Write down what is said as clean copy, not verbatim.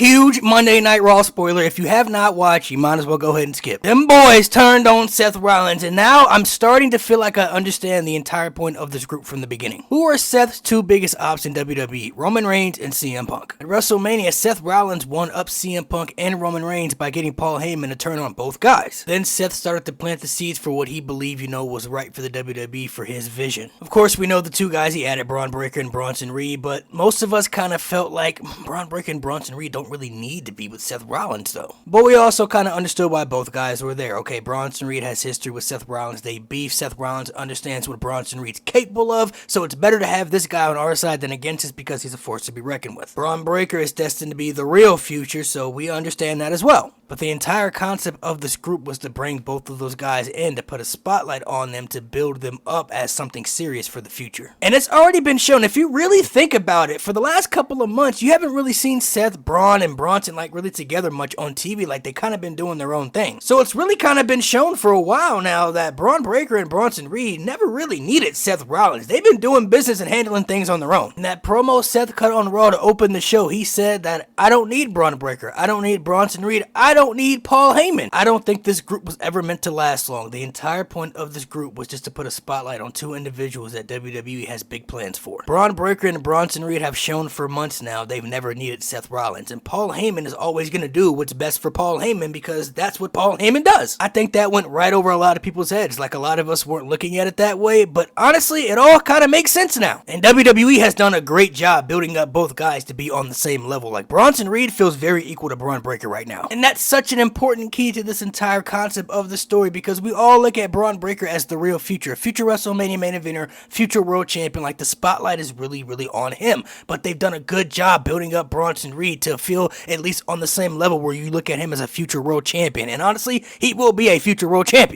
huge Monday Night Raw spoiler. If you have not watched, you might as well go ahead and skip. Them boys turned on Seth Rollins, and now I'm starting to feel like I understand the entire point of this group from the beginning. Who are Seth's two biggest ops in WWE? Roman Reigns and CM Punk. At WrestleMania, Seth Rollins won up CM Punk and Roman Reigns by getting Paul Heyman to turn on both guys. Then Seth started to plant the seeds for what he believed, was right for the WWE for his vision. Of course, we know the two guys he added, Braun Breaker and Bronson Reed, but most of us kind of felt like Braun Breaker and Bronson Reed don't really need to be with Seth Rollins though. But we also kind of understood why both guys were there. Okay, Bronson Reed has history with Seth Rollins. They beef. Seth Rollins understands what Bronson Reed's capable of, so it's better to have this guy on our side than against us because he's a force to be reckoned with. Braun Breaker is destined to be the real future, so we understand that as well. But the entire concept of this group was to bring both of those guys in to put a spotlight on them to build them up as something serious for the future. And it's already been shown, if you really think about it, for the last couple of months, you haven't really seen Seth, Braun, and Bronson really together much on TV. Like, they kind of been doing their own thing. So it's really kind of been shown for a while now that Braun Breaker and Bronson Reed never really needed Seth Rollins. They've been doing business and handling things on their own. In that promo Seth cut on Raw to open the show, he said that I don't need Braun Breaker, I don't need Bronson Reed, I don't need Paul Heyman. I don't think this group was ever meant to last long. The entire point of this group was just to put a spotlight on two individuals that WWE has big plans for. Braun Breaker and Bronson Reed have shown for months now they've never needed Seth Rollins, and Paul Heyman is always going to do what's best for Paul Heyman because that's what Paul Heyman does. I think that went right over a lot of people's heads. Like, a lot of us weren't looking at it that way, but honestly, it all kind of makes sense now. And WWE has done a great job building up both guys to be on the same level. Like, Bronson Reed feels very equal to Braun Breaker right now. And that's such an important key to this entire concept of the story because we all look at Braun Breaker as the real future WrestleMania main eventer, future world champion. Like, the spotlight is really on him, but they've done a good job building up Bronson Reed to feel at least on the same level where you look at him as a future world champion. And honestly, he will be a future world champion.